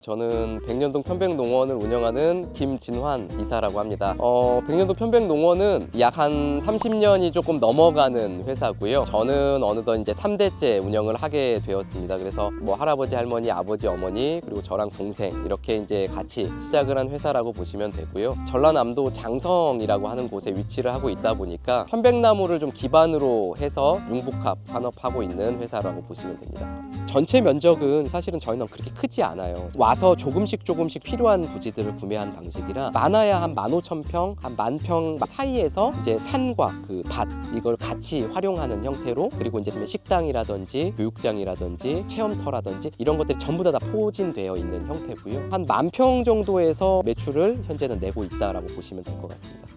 저는 백년동 편백농원을 운영하는 김진환 이사라고 합니다. 백년동 편백농원은 약 한 30년이 조금 넘어가는 회사고요. 저는 어느덧 이제 3대째 운영을 하게 되었습니다. 그래서 뭐 할아버지, 할머니, 아버지, 어머니 그리고 저랑 동생 이렇게 이제 같이 시작을 한 회사라고 보시면 되고요. 전라남도 장성이라고 하는 곳에 위치를 하고 있다 보니까 편백나무를 좀 기반으로 해서 융복합 산업하고 있는 회사라고 보시면 됩니다. 전체 면적은 사실은 저희는 그렇게 크지 않아요. 와서 조금씩 필요한 부지들을 구매한 방식이라 많아야 한 15,000평, 한 10,000평 사이에서 이제 산과 그 밭 이걸 같이 활용하는 형태로, 그리고 이제 식당이라든지 교육장이라든지 체험터라든지 이런 것들이 전부 다 포진되어 있는 형태고요. 한 10,000평 정도에서 매출을 현재는 내고 있다라고 보시면 될 것 같습니다.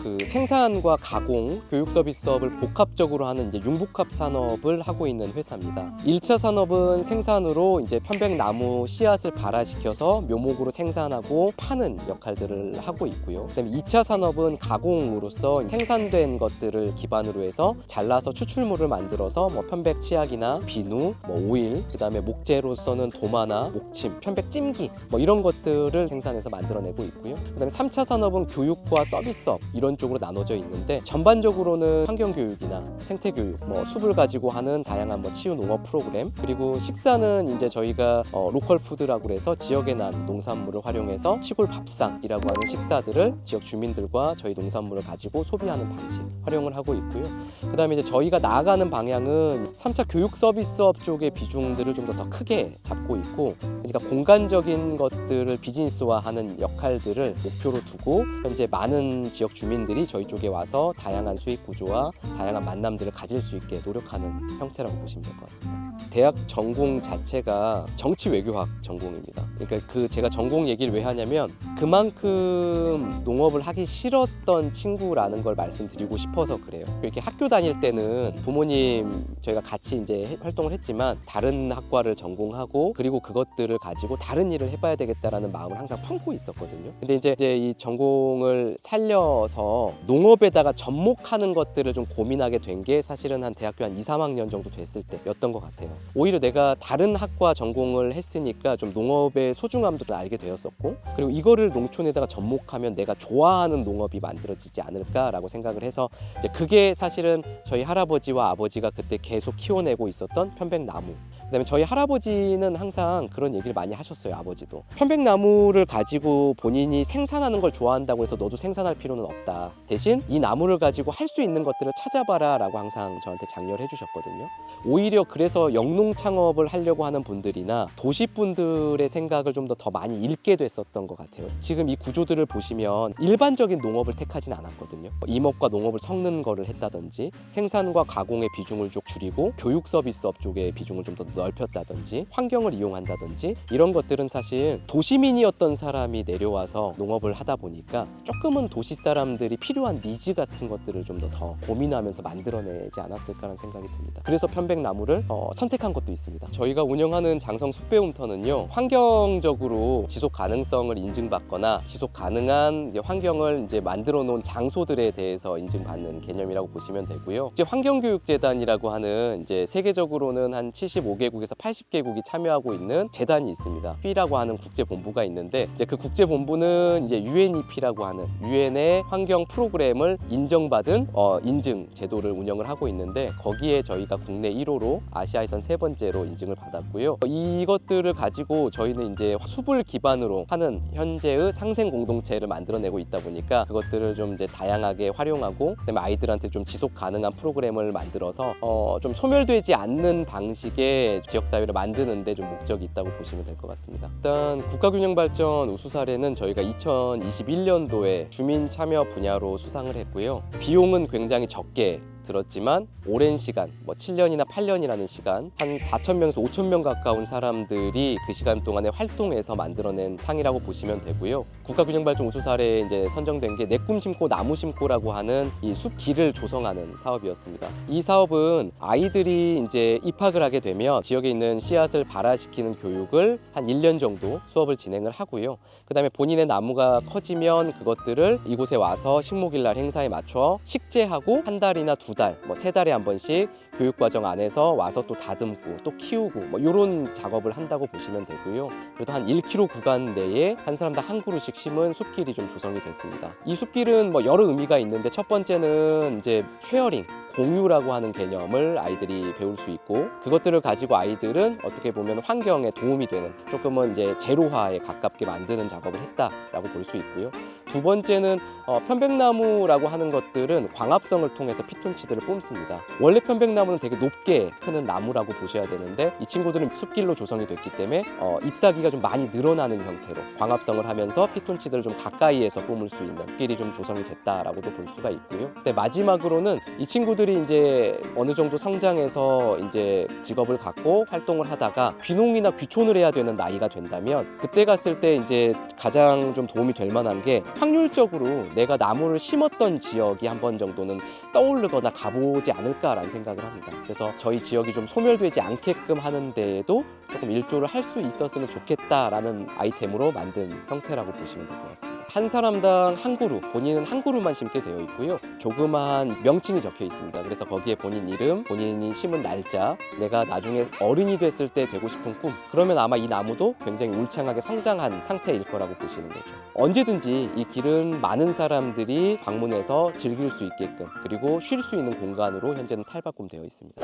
그 생산과 가공, 교육 서비스 사업을 복합적으로 하는 이제 융복합 산업을 하고 있는 회사입니다. 1차 산업은 생산으로 이제 편백나무 씨앗을 발화시켜서 묘목으로 생산하고 파는 역할들을 하고 있고요. 그다음에 2차 산업은 가공으로서 생산된 것들을 기반으로 해서 잘라서 추출물을 만들어서 뭐 편백 치약이나 비누, 뭐 오일, 그다음에 목재로서는 도마나 목침, 편백 찜기 뭐 이런 것들을 생산해서 만들어내고 있고요. 그다음에 3차 산업은 교육과 서비스업 이런 쪽으로 나눠져 있는데, 전반적으로는 환경교육이나 생태교육, 뭐 숲을 가지고 하는 다양한 뭐 치유 농업 프로그램, 그리고 식사는 이제 저희가 로컬 푸드라고 해서 지역에 난 농산물을 활용해서 시골 밥상이라고 하는 식사들을 지역 주민들과 저희 농산물을 가지고 소비하는 방식 활용을 하고 있고요. 그 다음에 이제 저희가 나아가는 방향은 3차 교육 서비스업 쪽의 비중들을 좀 더 크게 잡고 있고, 그러니까 공간적인 것들을 비즈니스화하는 역할들을 목표로 두고 현재 많은 지역 주민들이 저희 쪽에 와서 다양한 수익 구조와 다양한 만남들을 가질 수 있게 노력하는 형태라고 보시면 될 것 같습니다. 대학 전공 자체가 정치 외교학 전공입니다. 그러니까 제가 전공 얘기를 왜 하냐면 그만큼 농업을 하기 싫었던 친구라는 걸 말씀드리고 싶어서 그래요. 이렇게 학교 다닐 때는 부모님 저희가 같이 이제 활동을 했지만 다른 학과를 전공하고 그리고 그것들을 가지고 다른 일을 해봐야 되겠다라는 마음을 항상 품고 있었거든요. 근데 이제 이 전공을 살려서 농업에다가 접목하는 것들을 좀 고민하게 된 게 사실은 한 대학교 한 2, 3학년 정도 됐을 때였던 것 같아요. 오히려 내가 다른 학과 전공을 했으니까 좀 농업의 소중함도 좀 알게 되었었고, 그리고 이거를 농촌에다가 접목하면 내가 좋아하는 농업이 만들어지지 않을까라고 생각을 해서 이제 그게 사실은 저희 할아버지와 아버지가 그때 계속 키워내고 있었던 편백나무. 그다음에 저희 할아버지는 항상 그런 얘기를 많이 하셨어요. 아버지도 편백나무를 가지고 본인이 생산하는 걸 좋아한다고 해서 너도 생산할 필요는 없다. 대신 이 나무를 가지고 할 수 있는 것들을 찾아봐라 라고 항상 저한테 장려를 해주셨거든요. 오히려 그래서 영농 창업을 하려고 하는 분들이나 도시분들의 생각을 좀 더 많이 읽게 됐었던 것 같아요. 지금 이 구조들을 보시면 일반적인 농업을 택하진 않았거든요. 임업과 농업을 섞는 거를 했다든지, 생산과 가공의 비중을 좀 줄이고 교육 서비스업 쪽의 비중을 좀 더 넓혔다든지, 환경을 이용한다든지, 이런 것들은 사실 도시민이었던 사람이 내려와서 농업을 하다 보니까 조금은 도시 사람들이 필요한 니즈 같은 것들을 좀 더 고민하면서 만들어내지 않았을까라는 생각이 듭니다. 그래서 편백나무를 선택한 것도 있습니다. 저희가 운영하는 장성 숲배움터는요, 환경적으로 지속 가능성을 인증받거나 지속 가능한 이제 환경을 이제 만들어 놓은 장소들에 대해서 인증받는 개념이라고 보시면 되고요. 이제 환경교육재단이라고 하는 이제 세계적으로는 한 75개국에서 80개국이 참여하고 있는 재단이 있습니다. FEE라고 하는 국제본부가 있는데, 이제 그 국제본부는 이제 UNEP라고 하는 유엔의 환경 프로그램을 인정받은 인증 제도를 운영을 하고 있는데, 거기에 저희가 국내 1호로 아시아에선 3번째로 인증을 받았고요. 이것들을 가지고 저희는 이제 숲을 기반으로 하는 현재의 상생 공동체를 만들어내고 있다 보니까 그것들을 좀 이제 다양하게 활용하고, 그다음에 아이들한테 좀 지속 가능한 프로그램을 만들어서 좀 소멸되지 않는 방식의 지역사회를 만드는 데 좀 목적이 있다고 보시면 될 것 같습니다. 일단 국가균형발전 우수 사례는 저희가 2021년도에 주민 참여 분야로 수상을 했고요. 비용은 굉장히 적게 들었지만 오랜 시간, 뭐 7년이나 8년이라는 시간, 한 4,000명에서 5,000명 가까운 사람들이 그 시간 동안에 활동해서 만들어낸 상이라고 보시면 되고요. 국가균형발전 우수 사례에 이제 선정된 게 내 꿈 심고 나무 심고라고 하는 이 숲길을 조성하는 사업이었습니다. 이 사업은 아이들이 이제 입학을 하게 되면 지역에 있는 씨앗을 발화시키는 교육을 한 1년 정도 수업을 진행을 하고요. 그다음에 본인의 나무가 커지면 그것들을 이곳에 와서 식목일날 행사에 맞춰 식재하고 한 달이나 2달, 뭐 3달에 한 번씩 교육과정 안에서 와서 또 다듬고 또 키우고 뭐 이런 작업을 한다고 보시면 되고요. 그래도 한 1km 구간 내에 한 사람당 한 그루씩 심은 숲길이 좀 조성이 됐습니다. 이 숲길은 뭐 여러 의미가 있는데 첫 번째는 이제 쉐어링, 공유라고 하는 개념을 아이들이 배울 수 있고, 그것들을 가지고 아이들은 어떻게 보면 환경에 도움이 되는, 조금은 이제 제로화에 가깝게 만드는 작업을 했다라고 볼 수 있고요. 두 번째는 편백나무라고 하는 것들은 광합성을 통해서 피톤치드를 뿜습니다. 원래 편백나무는 되게 높게 크는 나무라고 보셔야 되는데, 이 친구들은 숲길로 조성이 됐기 때문에 잎사귀가 좀 많이 늘어나는 형태로 광합성을 하면서 피톤치드를 좀 가까이에서 뿜을 수 있는 숲길이 좀 조성이 됐다라고도 볼 수가 있고요. 근데 마지막으로는 이 친구들이 이제 어느 정도 성장해서 이제 직업을 갖고 활동을 하다가 귀농이나 귀촌을 해야 되는 나이가 된다면, 그때 갔을 때 이제 가장 좀 도움이 될 만한 게, 확률적으로 내가 나무를 심었던 지역이 한 번 정도는 떠오르거나 가보지 않을까라는 생각을 합니다. 그래서 저희 지역이 좀 소멸되지 않게끔 하는 데에도 조금 일조를 할 수 있었으면 좋겠다라는 아이템으로 만든 형태라고 보시면 될 것 같습니다. 한 사람당 한 그루, 본인은 한 그루만 심게 되어 있고요. 조그만 명칭이 적혀 있습니다. 그래서 거기에 본인 이름, 본인이 심은 날짜, 내가 나중에 어른이 됐을 때 되고 싶은 꿈, 그러면 아마 이 나무도 굉장히 울창하게 성장한 상태일 거라고 보시는 거죠. 언제든지 이 길은 많은 사람들이 방문해서 즐길 수 있게끔, 그리고 쉴 수 있는 공간으로 현재는 탈바꿈되어 있습니다.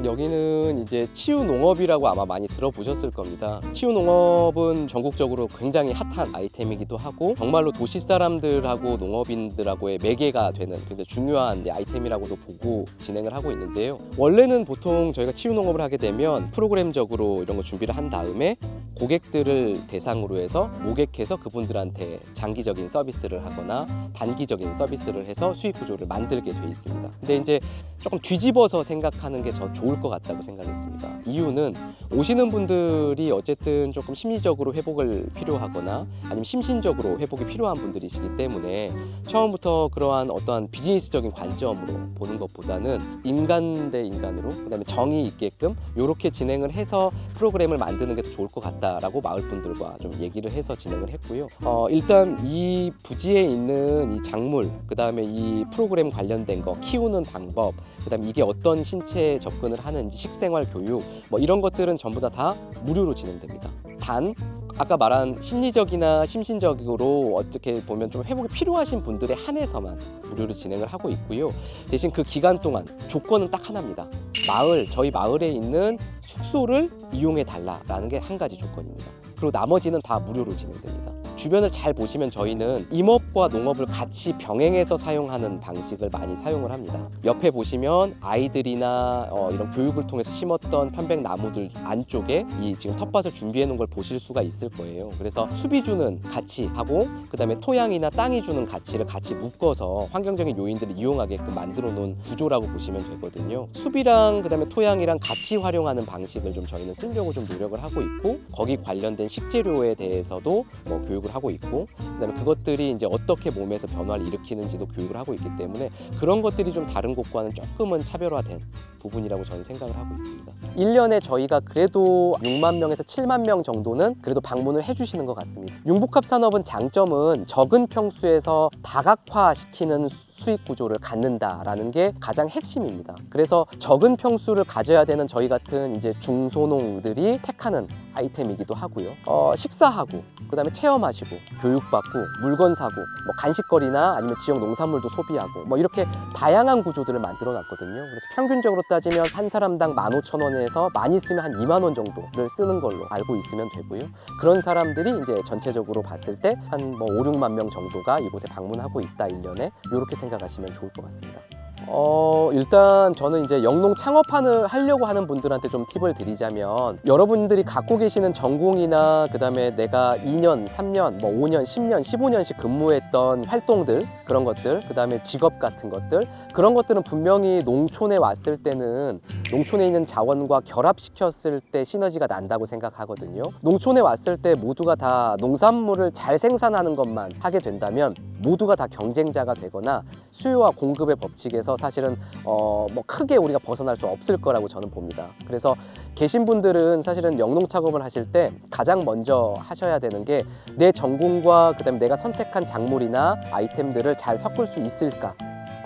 여기는 이제 치유농업이라고 아마 많이 들어보셨을 겁니다. 치유농업은 전국적으로 굉장히 핫한 아이템이기도 하고, 정말로 도시 사람들하고 농업인들하고의 매개가 되는 굉장히 중요한 이제 아이템이라고도 보고 진행을 하고 있는데요. 원래는 보통 저희가 치유농업을 하게 되면 프로그램적으로 이런 거 준비를 한 다음에 고객들을 대상으로 해서 모객해서 그분들한테 장기적인 서비스를 하거나 단기적인 서비스를 해서 수익 구조를 만들게 돼 있습니다. 근데 이제 조금 뒤집어서 생각하는 게 저 좋을 것 같다고 생각했습니다. 이유는 오시는 분들이 어쨌든 조금 심리적으로 회복을 필요하거나 아니면 심신적으로 회복이 필요한 분들이시기 때문에 처음부터 그러한 어떠한 비즈니스적인 관점으로 보는 것보다는 인간 대 인간으로, 그다음에 정이 있게끔 이렇게 진행을 해서 프로그램을 만드는 게 더 좋을 것 같다라고 마을 분들과 좀 얘기를 해서 진행을 했고요. 일단 이 부지에 있는 이 작물, 그다음에 이 프로그램 관련된 거, 키우는 방법, 그다음에 이게 어떤 신체 접근을 하는지, 식생활 교육, 뭐 이런 것들은 전부 다 무료로 진행됩니다. 단 아까 말한 심리적이나 심신적으로 어떻게 보면 좀 회복이 필요하신 분들에 한해서만 무료로 진행을 하고 있고요. 대신 그 기간 동안 조건은 딱 하나입니다. 저희 마을에 있는 숙소를 이용해 달라라는 게 한 가지 조건입니다. 그리고 나머지는 다 무료로 진행됩니다. 주변을 잘 보시면 저희는 임업과 농업을 같이 병행해서 사용하는 방식을 많이 사용을 합니다. 옆에 보시면 아이들이나 이런 교육을 통해서 심었던 편백나무들 안쪽에 이 지금 텃밭을 준비해 놓은 걸 보실 수가 있을 거예요. 그래서 수비주는 같이 하고, 그다음에 토양이나 땅이 주는 가치를 같이 묶어서 환경적인 요인들을 이용하게끔 만들어 놓은 구조라고 보시면 되거든요. 수비랑 그다음에 토양이랑 같이 활용하는 방식을 좀 저희는 쓰려고 좀 노력을 하고 있고, 거기 관련된 식재료에 대해서도 교육을 하고 있고, 그다음에 그것들이 이제 어떻게 몸에서 변화를 일으키는지도 교육을 하고 있기 때문에 그런 것들이 좀 다른 곳과는 조금은 차별화된 부분이라고 저는 생각을 하고 있습니다. 1년에 저희가 그래도 6만 명에서 7만 명 정도는 그래도 방문을 해주시는 것 같습니다. 융복합 산업은 장점은 적은 평수에서 다각화시키는 수익 구조를 갖는다라는 게 가장 핵심입니다. 그래서 적은 평수를 가져야 되는 저희 같은 이제 중소농들이 택하는 아이템이기도 하고요. 식사하고, 그다음에 체험하시고, 교육받고, 물건 사고, 뭐 간식거리나 아니면 지역 농산물도 소비하고, 뭐 이렇게 다양한 구조들을 만들어 놨거든요. 그래서 평균적으로 따지면 한 사람당 15,000원에서 많이 쓰면 한 2만 원 정도를 쓰는 걸로 알고 있으면 되고요. 그런 사람들이 이제 전체적으로 봤을 때 한 5, 6만 명 정도가 이곳에 방문하고 있다, 1년에. 이렇게 생각하시면 좋을 것 같습니다. 일단 저는 이제 영농 하려고 하는 분들한테 좀 팁을 드리자면, 여러분들이 갖고 계시는 전공이나 그다음에 내가 2년, 3년, 5년, 10년, 15년씩 근무했던 활동들, 그런 것들, 그다음에 직업 같은 것들, 그런 것들은 분명히 농촌에 왔을 때는 농촌에 있는 자원과 결합시켰을 때 시너지가 난다고 생각하거든요. 농촌에 왔을 때 모두가 다 농산물을 잘 생산하는 것만 하게 된다면 모두가 다 경쟁자가 되거나 수요와 공급의 법칙에서 사실은 크게 우리가 벗어날 수 없을 거라고 저는 봅니다. 그래서 계신 분들은 사실은 영농 작업을 하실 때 가장 먼저 하셔야 되는 게, 내 전공과 그다음에 내가 선택한 작물이나 아이템들을 잘 섞을 수 있을까,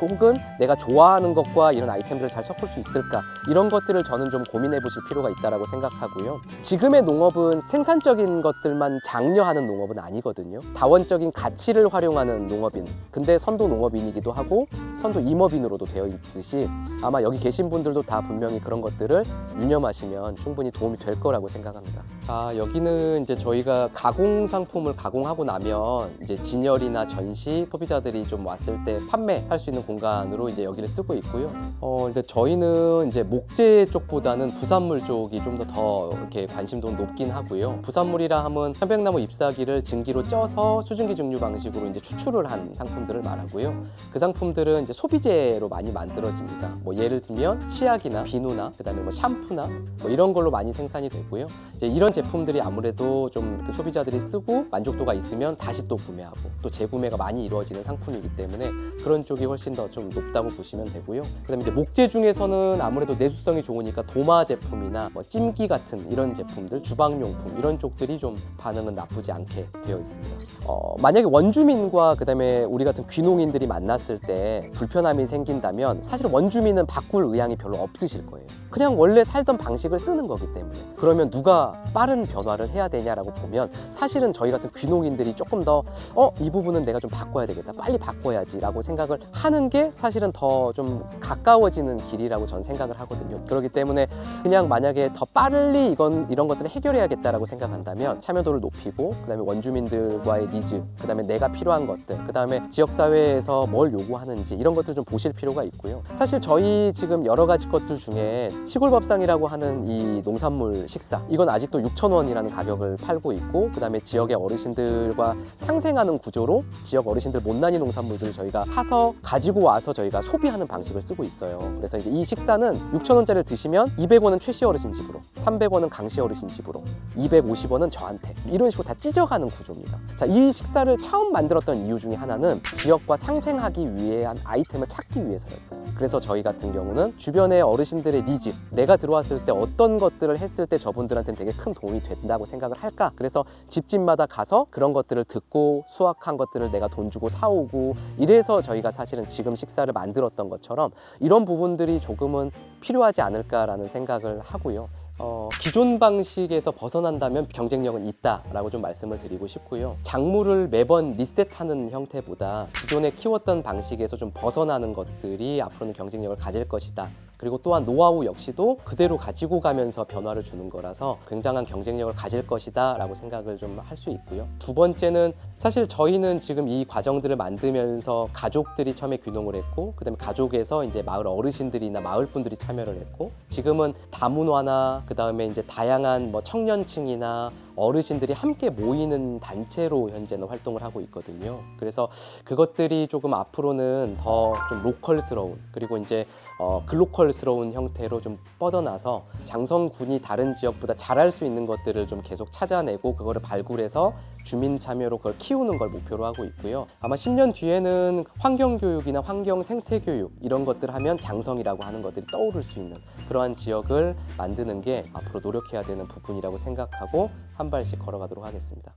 혹은 내가 좋아하는 것과 이런 아이템들을 잘 섞을 수 있을까, 이런 것들을 저는 좀 고민해 보실 필요가 있다고 생각하고요. 지금의 농업은 생산적인 것들만 장려하는 농업은 아니거든요. 다원적인 가치를 활용하는 농업인, 근데 선도 농업인이기도 하고 선도 임업인으로도 되어 있듯이 아마 여기 계신 분들도 다 분명히 그런 것들을 유념하시면 충분히 도움이 될 거라고 생각합니다. 여기는 이제 저희가 가공 상품을 가공하고 나면 이제 진열이나 전시, 소비자들이 좀 왔을 때 판매할 수 있는 공간으로 이제 여기를 쓰고 있고요. 이제 저희는 이제 목재 쪽보다는 부산물 쪽이 좀 더 이렇게 관심도는 높긴 하고요. 부산물이라 하면 편백나무 잎사귀를 증기로 쪄서 수증기 증류 방식으로 이제 추출을 한 상품들을 말하고요. 그 상품들은 이제 소비재로 많이 만들어집니다. 뭐 예를 들면 치약이나 비누나 그다음에 뭐 샴푸나 뭐 이런 걸로 많이 생산이 되고요. 이제 이런 제품들이 아무래도 좀 소비자들이 쓰고 만족도가 있으면 다시 또 구매하고 또 재구매가 많이 이루어지는 상품이기 때문에 그런 쪽이 훨씬 더 좀 높다고 보시면 되고요. 그다음에 이제 목재 중에서는 아무래도 내수성이 좋으니까 도마 제품이나 뭐 찜기 같은 이런 제품들, 주방용품 이런 쪽들이 좀 반응은 나쁘지 않게 되어 있습니다. 만약에 원주민과 그다음에 우리 같은 귀농인들이 만났을 때 불편함이 생긴다면 사실 원주민은 바꿀 의향이 별로 없으실 거예요. 그냥 원래 살던 방식을 쓰는 거기 때문에. 그러면 누가 빠른 변화를 해야 되냐라고 보면 사실은 저희 같은 귀농인들이 조금 더 이 부분은 내가 좀 바꿔야 되겠다, 빨리 바꿔야지 라고 생각을 하는 게 사실은 더 좀 가까워지는 길이라고 전 생각을 하거든요. 그렇기 때문에 그냥 만약에 더 빨리 이런 것들을 해결해야겠다라고 생각한다면 참여도를 높이고 그다음에 원주민들과의 니즈, 그다음에 내가 필요한 것들, 그다음에 지역사회에서 뭘 요구하는지 이런 것들 좀 보실 필요가 있고요. 사실 저희 지금 여러 가지 것들 중에 시골밥상이라고 하는 이 농산물 식사, 이건 아직도 6,000원이라는 가격을 팔고 있고 그다음에 지역의 어르신들과 상생하는 구조로 지역 어르신들 못난이 농산물들을 저희가 사서 가지고 와서 저희가 소비하는 방식을 쓰고 있어요. 그래서 이제 이 식사는 6,000원짜리를 드시면 200원은 최씨 어르신 집으로, 300원은 강씨 어르신 집으로, 250원은 저한테, 이런 식으로 다 찢어가는 구조입니다. 자, 이 식사를 처음 만들었던 이유 중에 하나는 지역과 상생하기 위한 아이템을 찾기 위해서였어요. 그래서 저희 같은 경우는 주변의 어르신들의 니즈, 내가 들어왔을 때 어떤 것들을 했을 때 저분들한테는 되게 큰 도움이 된다고 생각을 할까? 그래서 집집마다 가서 그런 것들을 듣고 수확한 것들을 내가 돈 주고 사오고, 이래서 저희가 사실은 지금 식사를 만들었던 것처럼 이런 부분들이 조금은 필요하지 않을까라는 생각을 하고요. 기존 방식에서 벗어난다면 경쟁력은 있다라고 좀 말씀을 드리고 싶고요. 작물을 매번 리셋하는 형태보다 기존에 키웠던 방식에서 좀 벗어나는 것들이 앞으로는 경쟁력을 가질 것이다. 그리고 또한 노하우 역시도 그대로 가지고 가면서 변화를 주는 거라서 굉장한 경쟁력을 가질 것이다 라고 생각을 좀 할 수 있고요. 두 번째는 사실 저희는 지금 이 과정들을 만들면서 가족들이 처음에 귀농을 했고 그다음에 가족에서 이제 마을 어르신들이나 마을 분들이 참여를 했고 지금은 다문화나 그다음에 이제 다양한 뭐 청년층이나 어르신들이 함께 모이는 단체로 현재는 활동을 하고 있거든요. 그래서 그것들이 조금 앞으로는 더 좀 로컬스러운, 그리고 이제 글로컬스러운 형태로 좀 뻗어나서 장성군이 다른 지역보다 잘할 수 있는 것들을 좀 계속 찾아내고 그거를 발굴해서 주민 참여로 그걸 키우는 걸 목표로 하고 있고요. 아마 10년 뒤에는 환경교육이나 환경 생태교육 이런 것들 하면 장성이라고 하는 것들이 떠오를 수 있는 그러한 지역을 만드는 게 앞으로 노력해야 되는 부분이라고 생각하고 한 발씩 걸어가도록 하겠습니다.